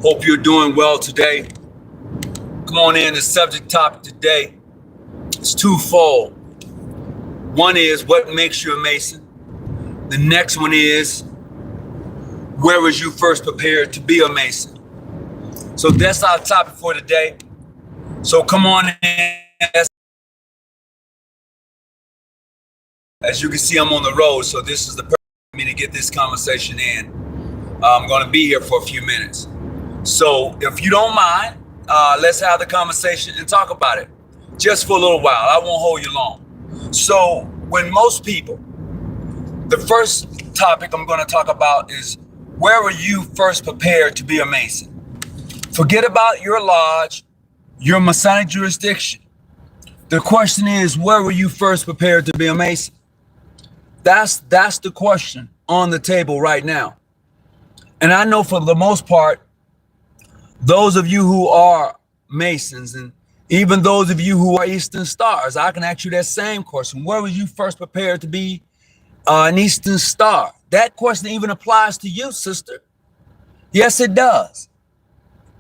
Hope you're doing well today. Come on in. The subject topic today is twofold. One is what makes you a Mason. The next one is where was you first prepared to be a Mason? So that's our topic for today. So come on in. As you can see, I'm on the road, so this is the perfect for me to get this conversation in. I'm going to be here for a few minutes. So if you don't mind, let's have the conversation and talk about it just for a little while. I won't hold you long. So when most people, the first topic I'm going to talk about is where were you first prepared to be a Mason? Forget about your lodge, your Masonic jurisdiction. The question is, where were you first prepared to be a Mason? That's the question on the table right now. And I know for the most part, those of you who are Masons, and even those of you who are Eastern Stars, I can ask you that same question. Where were you first prepared to be an Eastern Star? That question even applies to you, sister. Yes, it does.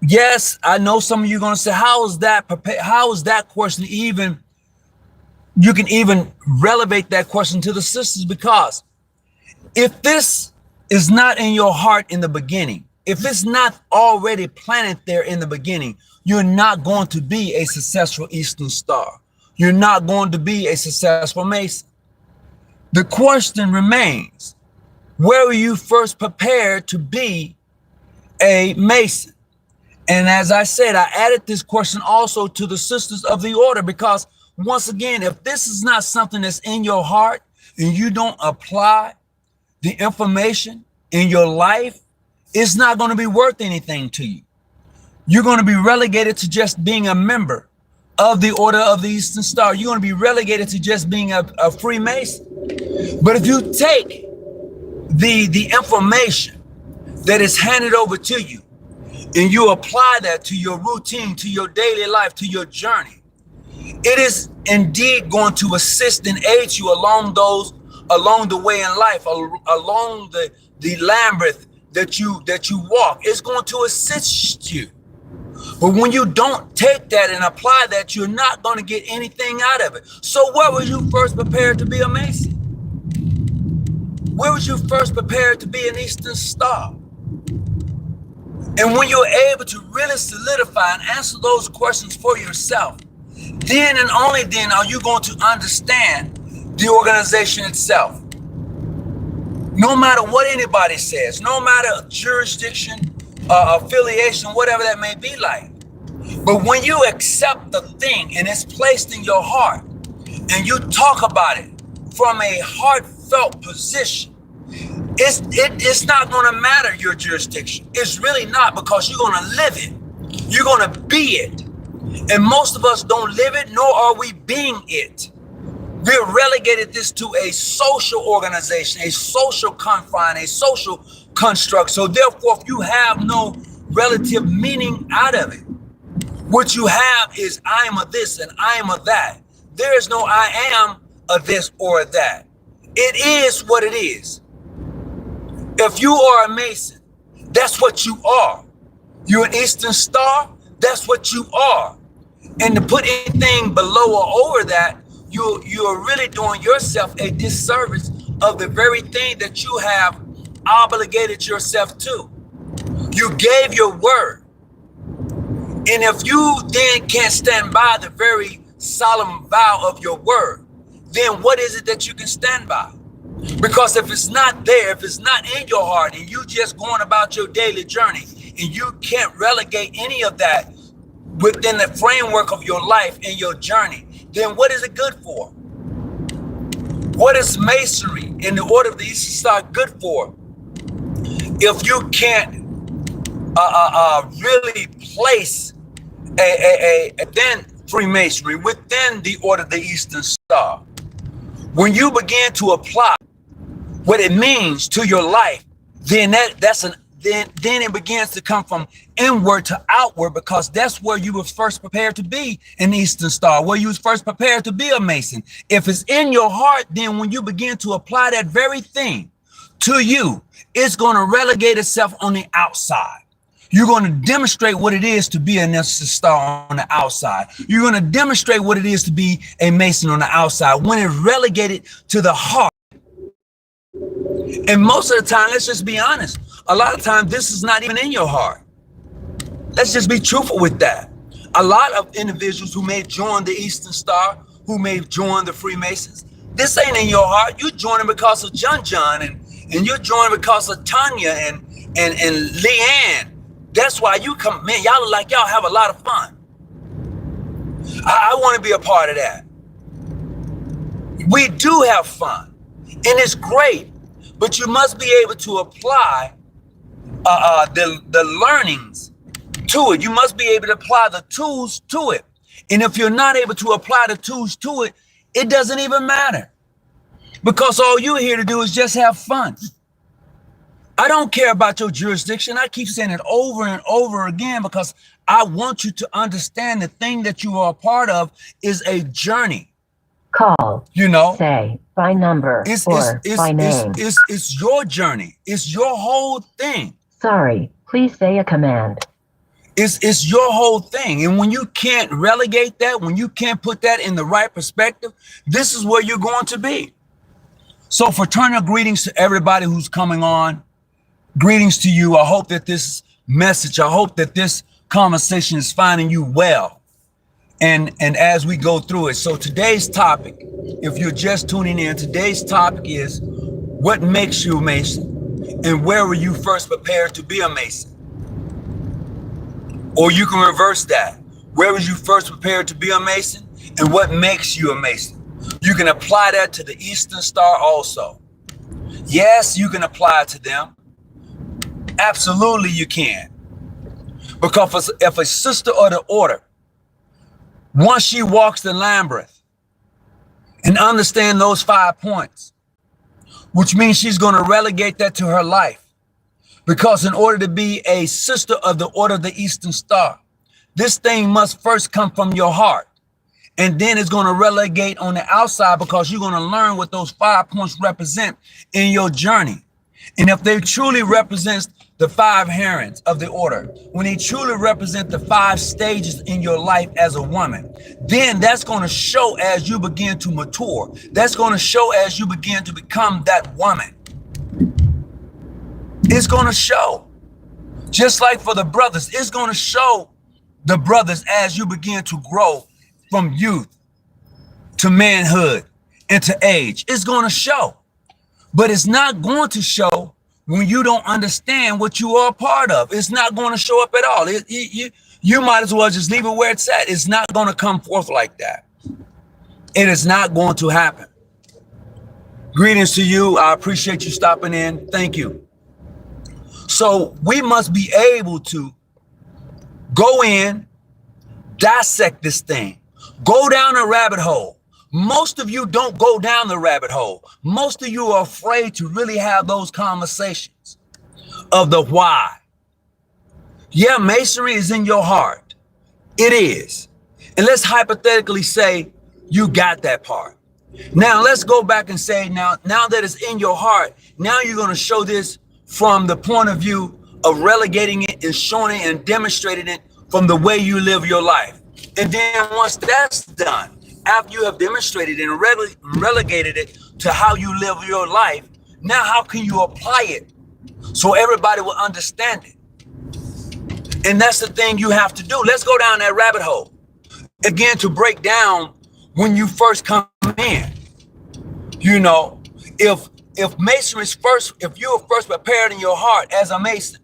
Yes, I know some of you are going to say, how is that question even, you can even relevate that question to the sisters? Because if this is not in your heart in the beginning, if it's not already planted there in the beginning, you're not going to be a successful Eastern Star. You're not going to be a successful Mason. The question remains, where were you first prepared to be a Mason? And as I said, I added this question also to the sisters of the order, because once again, if this is not something that's in your heart and you don't apply the information in your life, it's not going to be worth anything to you. You're going to be relegated to just being a member of the Order of the Eastern Star. You're going to be relegated to just being a Freemason. But if you take the information that is handed over to you and you apply that to your routine, to your daily life, to your journey, it is indeed going to assist and aid you along the way in life, along the labyrinth that you walk. It's going to assist you. But when you don't take that and apply that, you're not going to get anything out of it. So where were you first prepared to be a Mason? Where was you first prepared to be an Eastern Star? And when you're able to really solidify and answer those questions for yourself, then and only then are you going to understand the organization itself. No matter what anybody says, no matter jurisdiction, affiliation, whatever that may be like. But when you accept the thing and it's placed in your heart and you talk about it from a heartfelt position, it's not going to matter your jurisdiction. It's really not, because you're going to live it. You're going to be it. And most of us don't live it, nor are we being it. We're relegated this to a social organization, a social confine, a social construct. So therefore, if you have no relative meaning out of it, what you have is I am a this and I am a that. There is no I am a this or a that. It is what it is. If you are a Mason, that's what you are. You're an Eastern Star, that's what you are. And to put anything below or over that, you're really doing yourself a disservice of the very thing that you have obligated yourself to. You gave your word. And if you then can't stand by the very solemn vow of your word, then what is it that you can stand by? Because if it's not there, if it's not in your heart, and you just going about your daily journey, and you can't relegate any of that within the framework of your life and your journey, then what is it good for? What is Masonry in the Order of the Eastern Star good for if you can't really place then Freemasonry within the Order of the Eastern Star? When you begin to apply what it means to your life, then then it begins to come from inward to outward, because that's where you was first prepared to be an Eastern Star, where you was first prepared to be a Mason. If it's in your heart, then when you begin to apply that very thing to you, it's going to relegate itself on the outside. You're going to demonstrate what it is to be a Mason star on the outside. You're going to demonstrate what it is to be a Mason on the outside when it's relegated to the heart. And most of the time, let's just be honest, a lot of times this is not even in your heart. Let's just be truthful with that. A lot of individuals who may join the Eastern Star, who may join the Freemasons, this ain't in your heart. You're joining because of John, and you're joining because of Tanya and Leanne. That's why you come, man, y'all look like y'all have a lot of fun. I want to be a part of that. We do have fun, and it's great, but you must be able to apply the learnings to it. You must be able to apply the tools to it. And if you're not able to apply the tools to it, it doesn't even matter, because all you're here to do is just have fun. I don't care about your jurisdiction. I keep saying it over and over again because I want you to understand the thing that you are a part of is a journey. Call. You know, say by number or by name. It's your journey. It's your whole thing. Sorry, please say a command. It's your whole thing. And when you can't relegate that, when you can't put that in the right perspective, this is where you're going to be. So fraternal greetings to everybody who's coming on. Greetings to you. I hope that this message, I hope that this conversation is finding you well. And as we go through it. So today's topic, if you're just tuning in, today's topic is what makes you a Mason and where were you first prepared to be a Mason? Or you can reverse that. Where was you first prepared to be a Mason and what makes you a Mason? You can apply that to the Eastern Star also. Yes, you can apply it to them. Absolutely you can. Because if a sister of the order, once she walks the labyrinth and understand those 5 points, which means she's going to relegate that to her life. Because in order to be a sister of the Order of the Eastern Star, this thing must first come from your heart. And then it's going to relegate on the outside because you're going to learn what those 5 points represent in your journey. And if they truly represent the 5 herons of the order, when they truly represent the 5 stages in your life as a woman, then that's going to show as you begin to mature. That's going to show as you begin to become that woman. It's going to show. Just like for the brothers, it's going to show the brothers as you begin to grow from youth to manhood and to age. It's going to show. But it's not going to show when you don't understand what you are a part of. It's not going to show up at all. You might as well just leave it where it's at. It's not going to come forth like that. It is not going to happen. Greetings to you. I appreciate you stopping in. Thank you. So we must be able to go in, dissect this thing, go down a rabbit hole. Most of you don't go down the rabbit hole. Most of you are afraid to really have those conversations of the why. Yeah, Masonry is in your heart. It is. And let's hypothetically say you got that part. Now let's go back and say now that it's in your heart, now you're going to show this from the point of view of relegating it and showing it and demonstrating it from the way you live your life. And then once that's done, after you have demonstrated and relegated it to how you live your life, now how can you apply it so everybody will understand it? And that's the thing you have to do. Let's go down that rabbit hole. Again, to break down when you first come in. You know, if Masonry's first, if you were first prepared in your heart as a Mason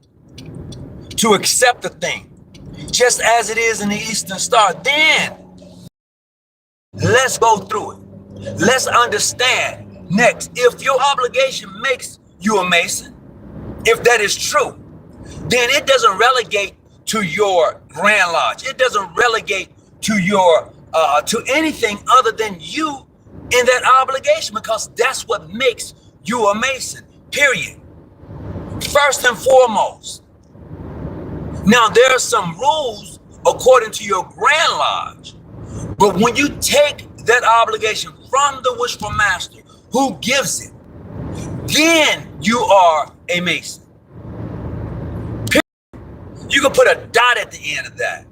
to accept the thing, just as it is in the Eastern Star, then let's go through it. Let's understand. Next, if your obligation makes you a Mason, if that is true, then it doesn't relegate to your Grand Lodge. It doesn't relegate to your to anything other than you in that obligation, because that's what makes you a Mason, period. First and foremost. Now, there are some rules according to your Grand Lodge, but when you take that obligation from the Wishful Master who gives it, then you are a Mason. Period. You're can put a dot at the end of that.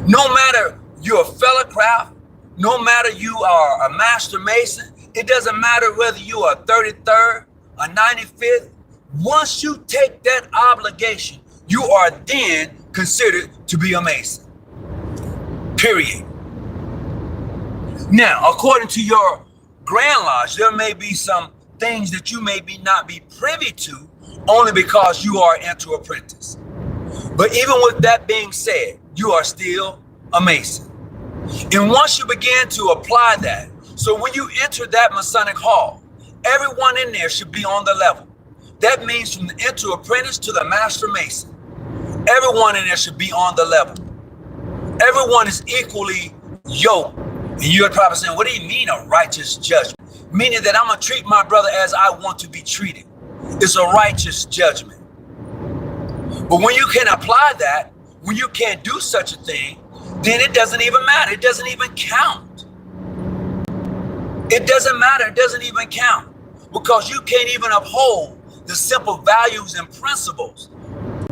No matter you're a fellow craft, no matter you are a master mason, it doesn't matter whether you are 33rd or 95th. Once you take that obligation, you are then considered to be a mason. Period. Now, according to your Grand Lodge, there may be some things that you may not be privy to only because you are into apprentice. But even with that being said, you are still a mason. And once you begin to apply that, so when you enter that Masonic hall, everyone in there should be on the level. That means from the into apprentice to the master mason, everyone in there should be on the level. Everyone is equally yoked. And you're probably saying, what do you mean a righteous judgment? Meaning that I'm going to treat my brother as I want to be treated. It's a righteous judgment. But when you can apply that, when you can't do such a thing, then it doesn't even matter. It doesn't even count. It doesn't matter. It doesn't even count. Because you can't even uphold the simple values and principles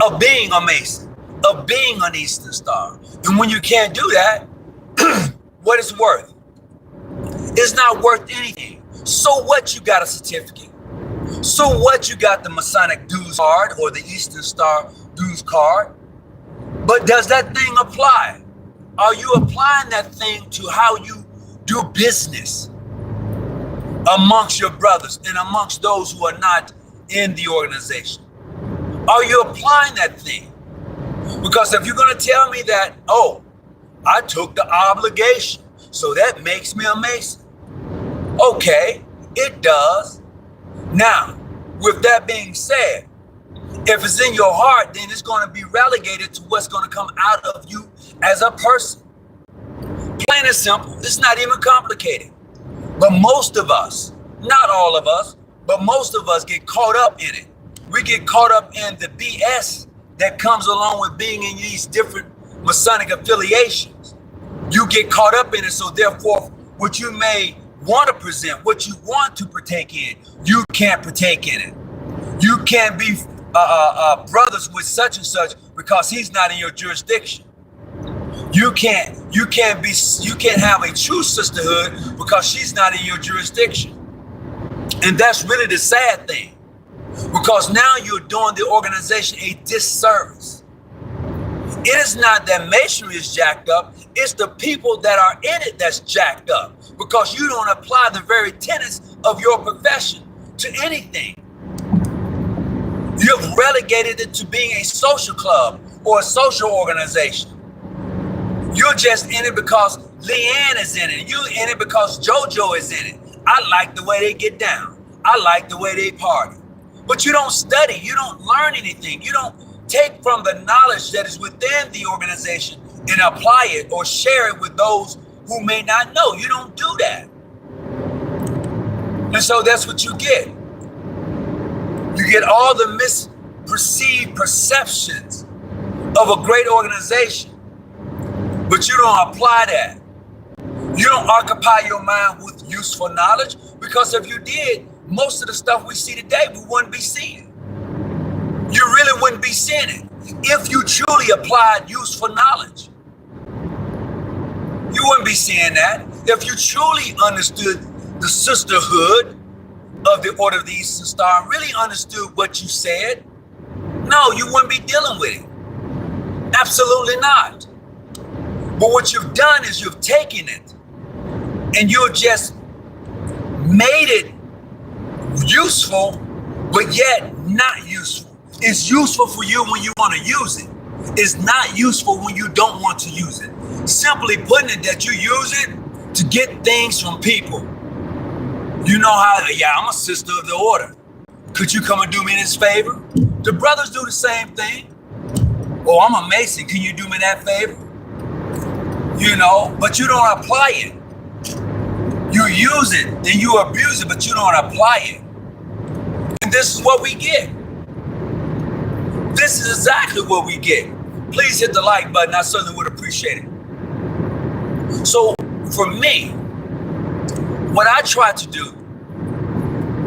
of being a Mason, of being an Eastern Star. And when you can't do that, what it's worth? It's not worth anything. So what, you got a certificate? So what, you got the Masonic dues card or the Eastern Star dues card? But does that thing apply? Are you applying that thing to how you do business amongst your brothers and amongst those who are not in the organization? Are you applying that thing? Because if you're going to tell me that, oh, I took the obligation, so that makes me a Mason. Okay, it does. Now, with that being said, if it's in your heart, then it's going to be relegated to what's going to come out of you as a person. Plain and simple. It's not even complicated. But most of us, not all of us, but most of us get caught up in it. We get caught up in the BS that comes along with being in these different Masonic affiliations. You get caught up in it, so therefore, what you may want to present, what you want to partake in, you can't partake in it. You can't be brothers with such and such because he's not in your jurisdiction. You can't have a true sisterhood because she's not in your jurisdiction. And that's really the sad thing, because now you're doing the organization a disservice. It is not that masonry is jacked up, it's the people that are in it that's jacked up, because you don't apply the very tenets of your profession to anything. You've relegated it to being a social club or a social organization. You're just in it because Leanne is in it. You're in it because JoJo is in it. I like the way they get down. I like the way they party. But you don't study. You don't learn anything. You don't take from the knowledge that is within the organization and apply it or share it with those who may not know. You don't do that. And so that's what you get. You get all the misperceived perceptions of a great organization, but you don't apply that. You don't occupy your mind with useful knowledge, because if you did, most of the stuff we see today, we wouldn't be seeing. You really wouldn't be seeing it if you truly applied useful knowledge. You wouldn't be seeing that if you truly understood the sisterhood of the Order of the Eastern Star and really understood what you said. No, you wouldn't be dealing with it. Absolutely not. But what you've done is you've taken it and you've just made it useful, but yet not useful. It's useful for you when you want to use it. It's not useful when you don't want to use it. Simply putting it that you use it to get things from people. You know how, yeah, I'm a sister of the order. Could you come and do me this favor? The brothers do the same thing. Oh, I'm a Mason. Can you do me that favor? You know, but you don't apply it. You use it, then you abuse it, but you don't apply it. And this is what we get. This is exactly what we get. Please hit the like button. I certainly would appreciate it. So for me, what I try to do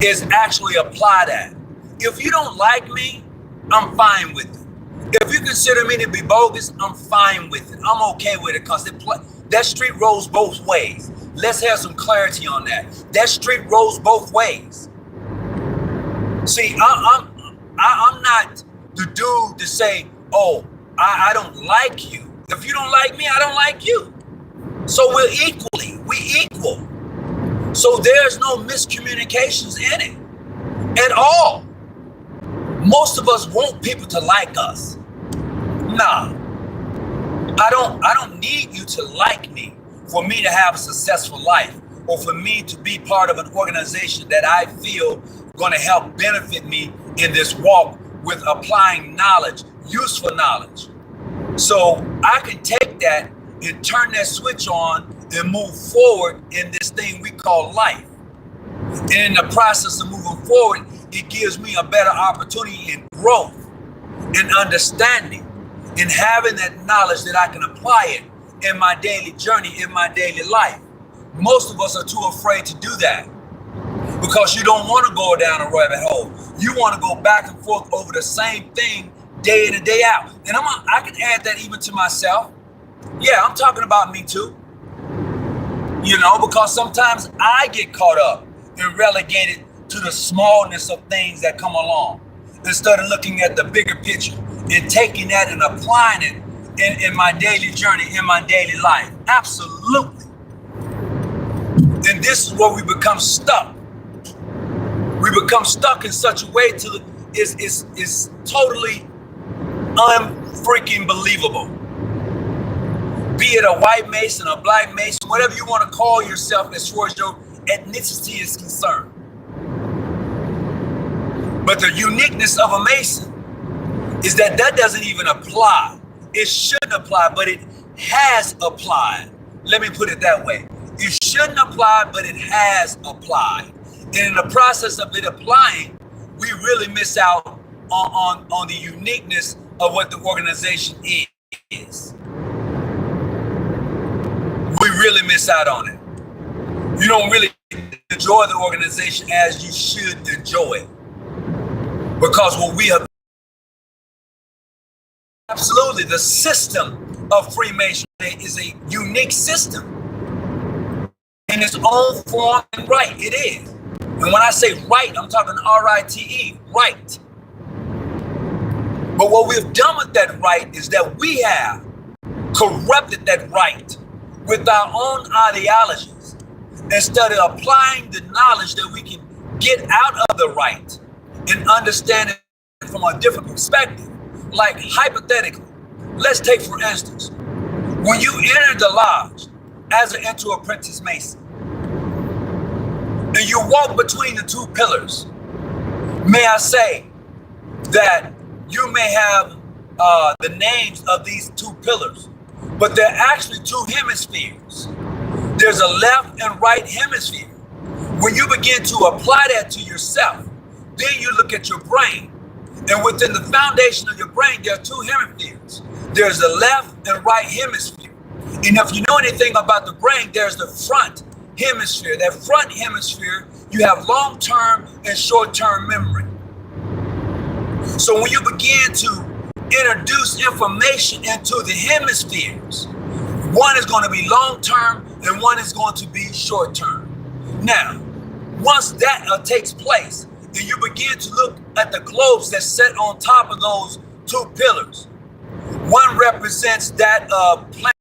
is actually apply that. If you don't like me, I'm fine with it. If you consider me to be bogus, I'm fine with it. I'm okay with it because that street rolls both ways. Let's have some clarity on that. That street rolls both ways. See, I'm not the dude to say, oh, I don't like you. If you don't like me, I don't like you. So we equal. So there's no miscommunications in it at all. Most of us want people to like us. Nah, I don't need you to like me for me to have a successful life or for me to be part of an organization that I feel going to help benefit me in this walk with applying knowledge, useful knowledge. So I can take that and turn that switch on and move forward in this thing we call life. And in the process of moving forward, it gives me a better opportunity in growth, in understanding, in having that knowledge that I can apply it in my daily journey, in my daily life. Most of us are too afraid to do that because you don't want to go down a rabbit hole. You want to go back and forth over the same thing day in and day out. And I can add that even to myself. Yeah, I'm talking about me too. You know, because sometimes I get caught up and relegated to the smallness of things that come along instead of looking at the bigger picture and taking that and applying it in my daily journey, in my daily life. Absolutely. And this is where we become stuck. We become stuck in such a way till it's totally unfreaking believable. Be it a white Mason, a black Mason, whatever you want to call yourself as far as your ethnicity is concerned. But the uniqueness of a Mason is that doesn't even apply. It shouldn't apply, but it has applied. Let me put it that way. It shouldn't apply, but it has applied. And in the process of it applying, we really miss out on the uniqueness of what the organization is. We really miss out on it. You don't really enjoy the organization as you should enjoy it. Because what we have, absolutely, the system of Freemasonry is a unique system in its own form and right. It is. And when I say right, I'm talking R-I-T-E, right. But what we've done with that right is that we have corrupted that right with our own ideologies instead of applying the knowledge that we can get out of the right and understand it from a different perspective. Like hypothetically, let's take for instance, when you enter the lodge as an apprentice Mason, and you walk between the two pillars, may I say that you may have the names of these two pillars, but they're actually two hemispheres. There's a left and right hemisphere. When you begin to apply that to yourself, then you look at your brain. And within the foundation of your brain, there are two hemispheres. There's the left and right hemisphere. And if you know anything about the brain, there's the front hemisphere. That front hemisphere, you have long-term and short-term memory. So when you begin to introduce information into the hemispheres, one is going to be long-term and one is going to be short-term. Now, once that takes place, and you begin to look at the globes that sit on top of those two pillars, one represents that planet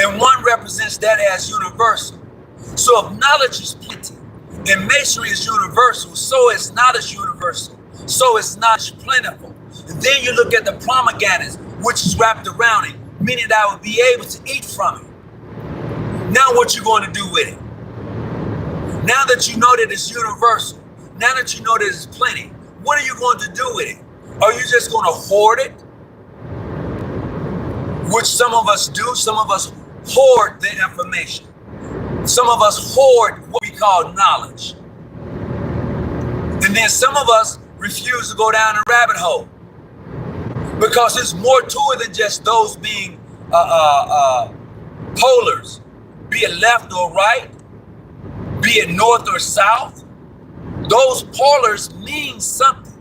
and one represents that as universal. So if knowledge is plenty and masonry is universal, so is knowledge universal, so is knowledge plentiful. And then you look at the pomegranates, which is wrapped around it, meaning that I would be able to eat from it. Now what you going to do with it? Now that you know that it's universal, now that you know that it's plenty, what are you going to do with it? Are you just going to hoard it? Which some of us do. Some of us hoard the information. Some of us hoard what we call knowledge. And then some of us refuse to go down a rabbit hole because there's more to it than just those being polars, be it left or right, be it north or south. Those polars mean something,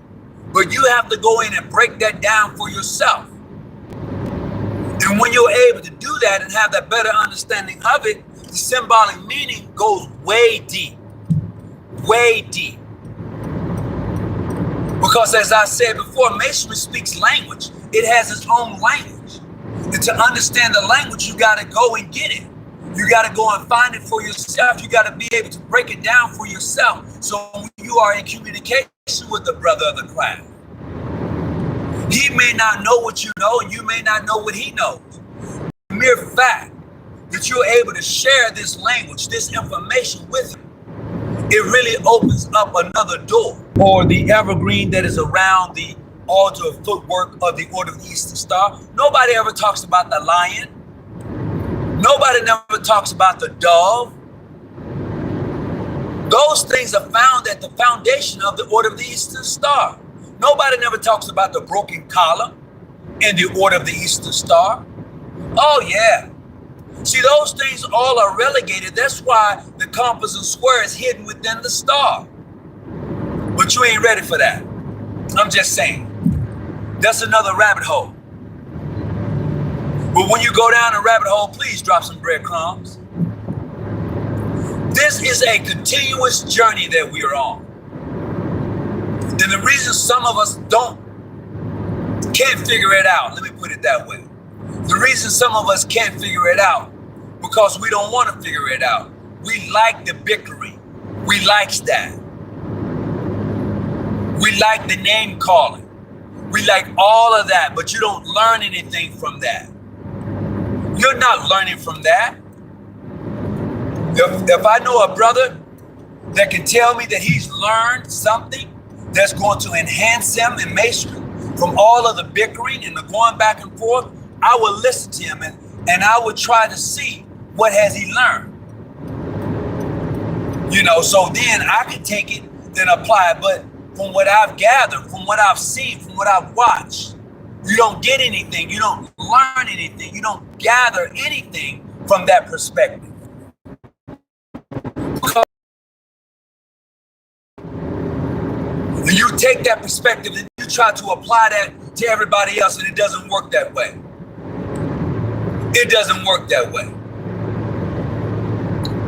But you have to go in and break that down for yourself. And when you're able to do that and have that better understanding of it, the symbolic meaning goes way deep. Way deep. Because as I said before, Masonry speaks language. It has its own language. And to understand the language, you got to go and get it. You got to go and find it for yourself. You got to be able to break it down for yourself. So when you are in communication with the brother of the craft, he may not know what you know, and you may not know what he knows. The mere fact that you're able to share this language, this information with him, it really opens up another door. Or the evergreen that is around the altar of footwork of the Order of the Eastern Star. Nobody ever talks about the lion. Nobody never talks about the dove. Those things are found at the foundation of the Order of the Eastern Star. Nobody never talks about the broken collar in the Order of the Eastern Star. Oh yeah. See, those things all are relegated. That's why the compass and square is hidden within the star. But you ain't ready for that. I'm just saying. That's another rabbit hole. But when you go down a rabbit hole, please drop some breadcrumbs. This is a continuous journey that we are on. And the reason some of us can't figure it out, let me put it that way. The reason some of us can't figure it out, because we don't want to figure it out. We like the bickering. We like that. We like the name calling. We like all of that, but you don't learn anything from that. You're not learning from that. If I know a brother that can tell me that he's learned something that's going to enhance him in masonry from all of the bickering and the going back and forth, I will listen to him and I would try to see what has he learned. You know, so then I can take it and apply it. But from what I've gathered, from what I've seen, from what I've watched, you don't get anything. You don't learn anything. You don't gather anything from that perspective. You take that perspective and you try to apply that to everybody else, and it doesn't work that way. It doesn't work that way.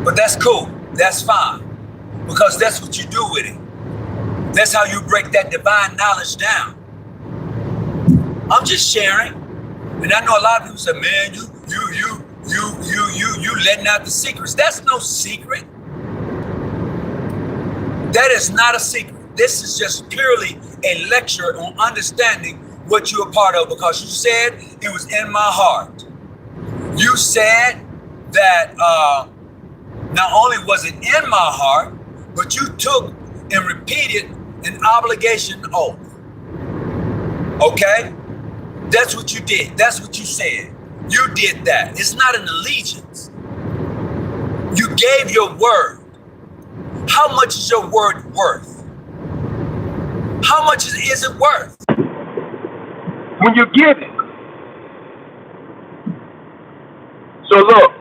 But that's cool. That's fine. Because that's what you do with it. That's how you break that divine knowledge down. I'm just sharing. And I know a lot of people say, man, you letting out the secrets. That's no secret. That is not a secret. This is just purely a lecture on understanding what you're a part of, because you said it was in my heart. You said that not only was it in my heart, but you took and repeated an obligation oath. Okay? That's what you did. That's what you said. You did that. It's not an allegiance. You gave your word. How much is your word worth? How much is it worth? When you give it. So look,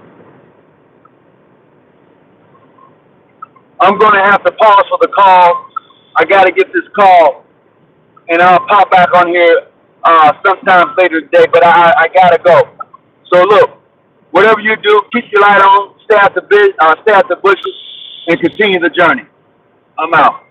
I'm going to have to pause for the call. I got to get this call, and I'll pop back on here sometime later today, but I got to go. So look, whatever you do, keep your light on, stay out the bushes, and continue the journey. I'm out.